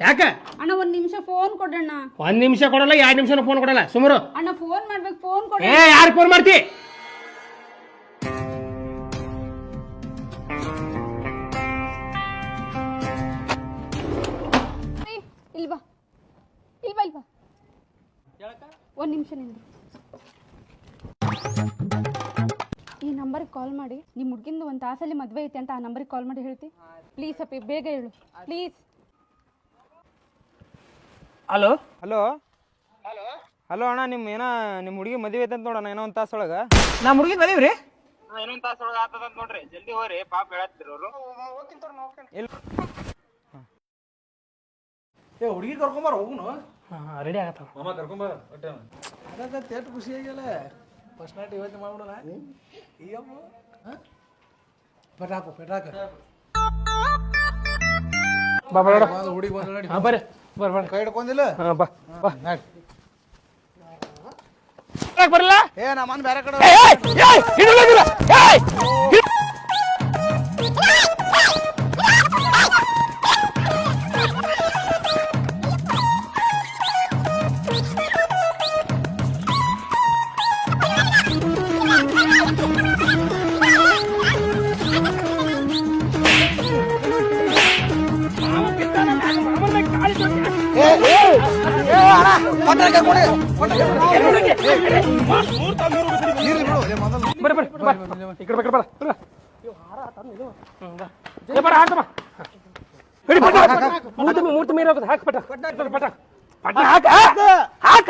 ಯಾಕೆ ಅಣ್ಣ ಒಂದ್ ನಿಮಿಷ ಫೋನ್ ಕೊಡಣ್ಣ. ಒಂದ್ ನಿಮಿಷ ಕೊಡಲ್ಲ, 2 ನಿಮಿಷ ಫೋನ್ ಕೊಡಲ್ಲ. ಸುಮಾರು ಅಣ್ಣ ಫೋನ್ ಮಾಡ್ಬೇಕು, ಫೋನ್ ಕೊಡ. ಯಾರು ಫೋನ್ ಮಾಡ್ತಿ? ಇಲ್ವಾ ಇಲ್ವಾ ಇಲ್ವಾ ಒಂದ್ ನಿಮಿಷ ನಿಂದು. ಈ ನಂಬರ್ಗೆ ಕಾಲ್ ಮಾಡಿ ನಿಮ್ಮ ಹುಡ್ಗಿಂದು ಒಂದು ತಾಸಲ್ಲಿ ಮದುವೆ ಐತೆ ಅಂತ ಆ ನಂಬರಿಗೆ ಕಾಲ್ ಮಾಡಿ ಹೇಳ್ತಿ. ಪ್ಲೀಸ್ ಅಪ್ಪಿ ಬೇಗ ಹೇಳು ಪ್ಲೀಸ್. ಹಲೋ ಹಲೋ ಹಲೋ ಅಣ್ಣ, ನಿಮ್ಮ ಹುಡುಗಿ ಮದುವೆ ಐತೆ ಅಂತ ನೋಡೋಣ ಏನೋ ಒಂದು ತಾಸೊಳಗೆ. ನಮ್ಮ ಹುಡುಗಿ ಮದುವೆ ರೀ ಇನ್ನೊಂದು ತಾಸೊಳಗೆ ಆಗ್ತದ ನೋಡ್ರಿ, ಜಲ್ದಿ ಹೋಗ್ರಿ ಪಾಪ ಹೇಳತ್ತಿದ್ರು ಅವರು. ಹುಡುಗಿ ಕರ್ಕೊಂಬಾರ ಹೋಗುನು. ರೆಡಿ ಆಗತ್ತ ಮಾಮ ಕರ್ಕೊಂಬಾರ ಅದಕ್ಕೆ ಎಷ್ಟು ಖುಷಿ ಆಗಿಲ್ಲ. ಫಸ್ಟ್ ನೈಟ್ ಇವತ್ತು ಮಾಡ್ಬಿಡೋಣ. ಈಗಮ್ಮ ಪೆಟ್ರಾಕು ಪೆಟ್ರಾಕ ಹುಡುಗಿ ಬಂದು ನೋಡಿ ಬರ್ರಿ ಬರ್ರಿ ಕೈ ಹಿಡ್ಕೊಂಡಿಲ್ಲ. ಬಾ ಬಾ ಬರಲ್ಲ. ನಾ ಮನ್ ಬೇರೆ ಕಡೆ ಮೂರ್ತಿ ಮೀರಿ ಹೋಗೋದು. ಹಾಕ್ ಪಟ ಪಟ ಪಟ ಹಾಕ ಹಾಕ.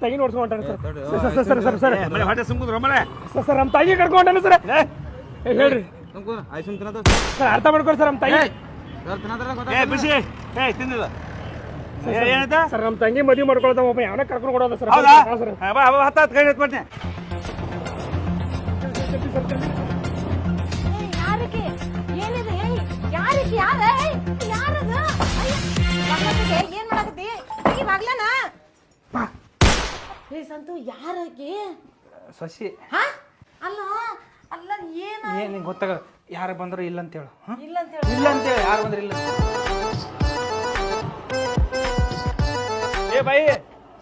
ತಗಿನ ಓಡಿಸ್ಕೊಂಟಾನೆ ಸರ್. ಸರ್ ಸರ್ ಸರ್ ಹೊಟ್ಟೆ ಸುಮ್ಕುದ್ರ ಮಳೆ ಸರ್. ನಮ್ಮ ತಾಯಿ ಕರ್ಕೊಂಡಾನೆ ಸರ್. ಹೇಳ್ರಿ ಸರ್, ಅರ್ಥ ಮಾಡ್ಕೊಡಿ ಸರ್. ನಮ್ಮ ತಾಯಿ ಬಿಸಿ ತಿಂದಿಲ್ಲ ಸರ್, ನಮ್ಮ ತಂಗಿ ಮದುವೆ ಮಾಡ್ಕೊಳ್ತಾವ ಒಬ್ಬ ಯಾವನ ಕರ್ಕೊಂಡು ಕೊಡೋದ ಸರ್. ಹತ್ತು ಕೈ ಎತ್ಕೊಡ್ತೀನಿ. ಸಂತು ಯಾರಕ್ಕೆ ಸಸಿ ಅಲ್ಲ ಅಲ್ಲ ಏನ್ ಗೊತ್ತಾಗ ಯಾರು ಬಂದ್ರು ಇಲ್ಲ ಅಂತ ಹೇಳು. ಇಲ್ಲ ಅಂತ ಹೇಳಿ ಇಲ್ಲ ಅಂತ ಹೇಳಿ ಯಾರು ಬಂದ್ರೆ ಇಲ್ಲ. ಏ ಬಾಯಿ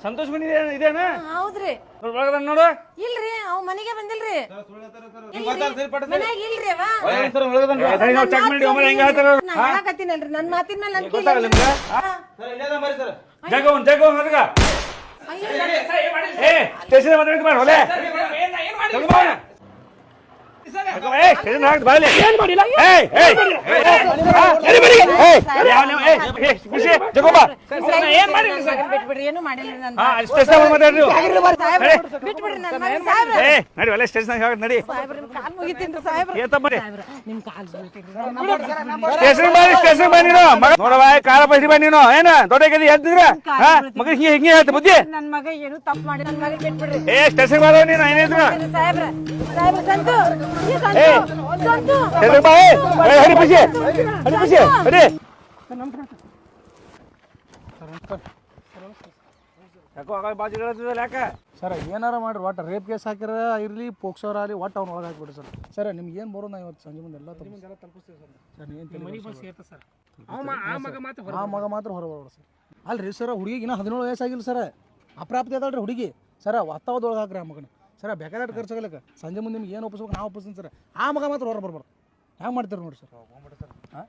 ಸಂತೋಷ್ ಬಂದಿದೆ ಇದೇನ? ಹೌದ್ರಿ ನೋಡು. ಇಲ್ರಿ ಅವ್ ಮನೆಗೆ ಬಂದಿಲ್ರಿ. ಮನ್ಯಾಗ ಇಲ್ರಿ ಅವ. ಚೆಕ್ ಮಾಡಿ ಹೆಂಗ ಹೇಳ್ತಾರ. ನಾ ಹೇಳಕತ್ತೀನಲ್ರಿ ನನ್ನ ಮಾತಿನ ಮೇಲೆ ನಂಬಿಕೆ ಇಲ್ಲ. ಗೊತ್ತಾಗಲ್ಲ ಜಗವನ್ ಜಗವನ್ ಅದಗ ಸ್ಟೇಷನ್ ಮಾತಾಡ್ಕ ಮಾಡಿ ಹೊಲೆ ಏನು ಮಾಡಿಲ್ಲ ನಡಿ ನೋಡವ ಕಾಲ ಬಸಿ ಬನ್ನಿ ನೀನು ಏನ ದೊಡ್ಡ ಎದ್ದಿದ್ರ ಮಗ ಹಿಂಗೆ ಹೇಳ್ತ ಬುದ್ಧಿ. ನನ್ ಮಗ ಏನು ತಪ್ಪು ಮಾಡಿ ನನ್ ಮಗ ಬಿಟ್ಬಿಡ್ರಿ. ಸ್ಟೇಷನ್ ಬಾರ ನೀನು ಏನಿದ್ರು ಸರ್ ಏನಾರ ಮಾಡ್ರಿ ಒಟ್ಟು ರೇಪ್ ಕೇಸ್ ಹಾಕಿರ ಇರಲಿ ಪೋಕ್ಸೋರ ಆಗಲಿ ಒಟ್ಟು ಅವ್ನ ಒಳಗೆ ಹಾಕ್ಬಿಡ್ರಿ ಸರ್. ಸರ್ ನಿಮ್ಗೆ ಏನು ಬರೋದು ನಾ ಇವತ್ತು ಸಂಜೆ ಮುಂದೆ ಎಲ್ಲ ತಲುಪಿಸ್ತೀವಿ ಸರ್. ಆ ಮಗ ಮಾತ್ರ ಹೊರ ಬರ್ಬೇಡ ಸರ್. ಅಲ್ರಿ ಸರ್, ಹುಡುಗಿಗೆ ಇನ್ನೂ 17 ವಯಸ್ಸಾಗಿಲ್ಲ ಸರ್. ಅಪ್ರಾಪ್ತಿ ಅದಲ್ರಿ ಹುಡುಗಿ ಸರ. ಒತ್ತಾವದೊಳಗೆ ಹಾಕ್ರಿ ಆ ಮಗನ ಸರ. ಬೇಕಾದಟ್ಟು ಖರ್ಚಾಗಲಿಕ್ಕೆ ಸಂಜೆ ಮುಂದೆ ನಿಮ್ಗೆ ಏನು ಒಪ್ಪಿಸ್ಬೇಕು ನಾವು ಒಪ್ಪಿಸ್ತೀನಿ ಸರ್. ಆ ಮಗ ಮಾತ್ರ ಹೊರ ಬರ್ಬಾರ್ದು. ಹ್ಯಾಂಗೆ ಮಾಡ್ತೀರಿ ನೋಡಿ ಸರ್. ಹಾಂ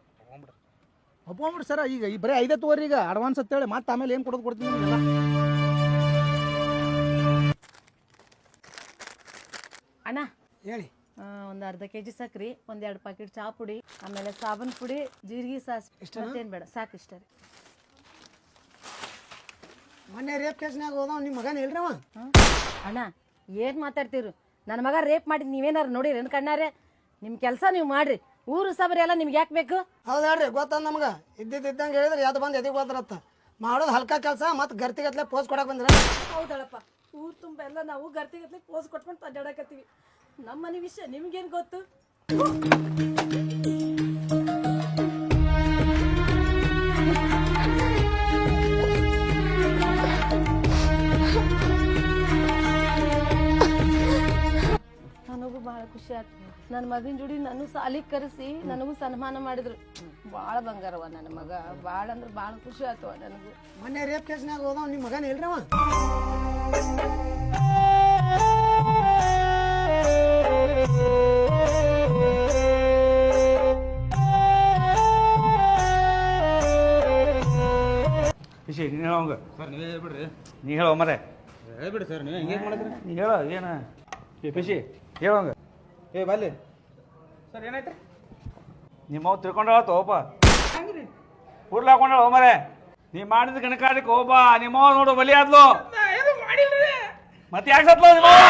ಒಪ್ಕೊಂಬಿಡ್ರಿ ಸರ್. ಈಗ ಈ ಬರೀ 5 ತೋರಿ ಈಗ ಅಡ್ವಾನ್ಸ್ ಅಂತೇಳಿ ಮತ್ತೆ ಆಮೇಲೆ ಏನು ಕೊಡೋದು ಕೊಡ್ತೀನಿ ನಿಮಗೆಲ್ಲ. ಅಣ್ಣ ಹೇಳಿ. ಒಂದು ಅರ್ಧ ಕೆಜಿ ಸಕ್ರಿ, 1-2 ಪ್ಯಾಕೆಟ್ ಚಾ ಪುಡಿ, ಆಮೇಲೆ ಸಾಬೂನ್ ಪುಡಿ, ಜೀರಿಗೆ ಸಾಸ್. ಮತ್ತೇನು ಬೇಡ, ಸಾಕು ಇಷ್ಟ ರೀ. ಮೊನ್ನೆ ರೇಪ್ ಕೇಸ್ನಾಗ ಹೋದವ್ ನಿಮ್ಮ ಮಗನ ಹೇಳ್ರಿ ಅವ. ಅಣ್ಣ ಏನು ಮಾತಾಡ್ತೀರಿ? ನನ್ನ ಮಗ ರೇಪ್ ಮಾಡಿದ್ ನೀವೇನಾರು ನೋಡಿರಿ ಏನು ಕಣ್ಣಾರೆ? ನಿಮ್ಮ ಕೆಲಸ ನೀವು ಮಾಡ್ರಿ. ಊರು ಸಬರಿ ಎಲ್ಲ ನಿಮ್ಗೆ ಯಾಕೆ ಬೇಕು? ಹೌದು ಹೇಳ್ರಿ, ಗೊತ್ತದ ನಮ್ಗೆ. ಇದ್ದಿದ್ದಂಗೆ ಹೇಳಿದ್ರೆ ಯಾವ್ದು ಬಂದು ಎದಿಗೆ ಹೋದ್ರತ್ತ. ಮಾಡೋದು ಹಲ್ಕ ಕೆಲಸ, ಮತ್ತು ಗರ್ತಿಗತ್ಲೆ ಪೋಸ್ ಕೊಡಕ್ಕೆ ಬಂದ್ರೆ. ಹೌದಳಪ್ಪ, ಊರು ತುಂಬ ಎಲ್ಲ ನಾವು ಗರ್ತಿಗತ್ಲೆ ಪೋಸ್ ಕೊಟ್ಕೊಂಡು ಅಡ್ಡಾಡಕತ್ತೀವಿ. ನಮ್ಮ ಮನೆ ವಿಷಯ ನಿಮ್ಗೇನು ಗೊತ್ತು? ನನ್ನ ಮಗನ ಜೋಡಿ ನಾನು ಸಾಲಿಗೆ ಕರೆಸಿ ನನಗೂ ಸನ್ಮಾನ ಮಾಡಿದ್ರು. ಭಾಳ ಬಂಗಾರವ ನನ್ನ ಮಗ, ಭಾಳ ಅಂದ್ರೆ ಭಾಳ ಖುಷಿ ಆಯ್ತವ ನನಗೂ. ಮೊನ್ನೆ ರೇಪ್ ಕೇಸ್ನಾಗ ಹೋದವ ನಿಮ್ಮ ಮಗನ ಇಲ್ರವ. ಖುಷಿ ನೀನು ಹೇಳೋಂಗ ಸರ್ ನೀವೇ ಹೇಳ್ಬಿಡ್ರಿ. ನೀ ಹೇಳೋ ಮರೆ ಹೇಳ್ಬಿಡಿ ಸರ್ ನೀವೇ ಹಿಂಗೆ ಮಾಡಿದ್ರಿ. ನೀ ಹೇಳೋ ಏನು ಖುಷಿ ಹೇಳೋಂಗ. ಏ ಬಲ್ಲಿ ಸರ್ ಏನಾಯ್ತು ನಿಮ್ಮ ತಿಳ್ಕೊಂಡಾಳ ತಗೋಪ ಕೂಡ್ಲು ಹಾಕೊಂಡಾಳ ಮರೆ. ನೀ ಮಾಡಿದ ಗಣಕಾರಕ್ಕೆ ಹೋಗ್ಬ ನಿಮ್ಮವ ನೋಡು ಬಲಿ ಆದ್ಲು ಮತ್ತೆ ಯಾಕೆ ಸತ್ಲು ನಿಮ್ಮವ?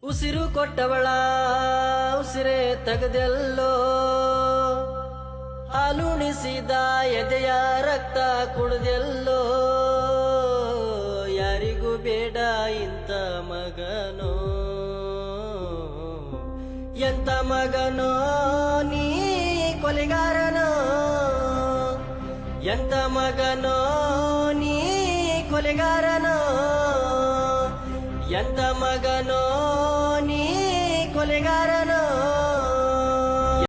ಉಸಿರು ಕೊಟ್ಟವಳ ಉಸಿರೇ ತೆಗೆದೆಲ್ಲೋ, ಹಾಲುಣಿಸಿದ ಎದೆಯ ರಕ್ತ ಕುಡ್ದೆಲ್ಲೋ, ಯಾರಿಗೂ ಬೇಡ ಇಂಥ ಮಗನೋ, ಎಂತ ಮಗನೋ ನೀ ಕೊಲೆಗಾರನೋ, ಎಂತ ಮಗನೋ ನೀ ಕೊಲೆಗಾರನೋ, ಎಂತ ಮಗನೋ ನೀ ಕೊಲೆಗಾರ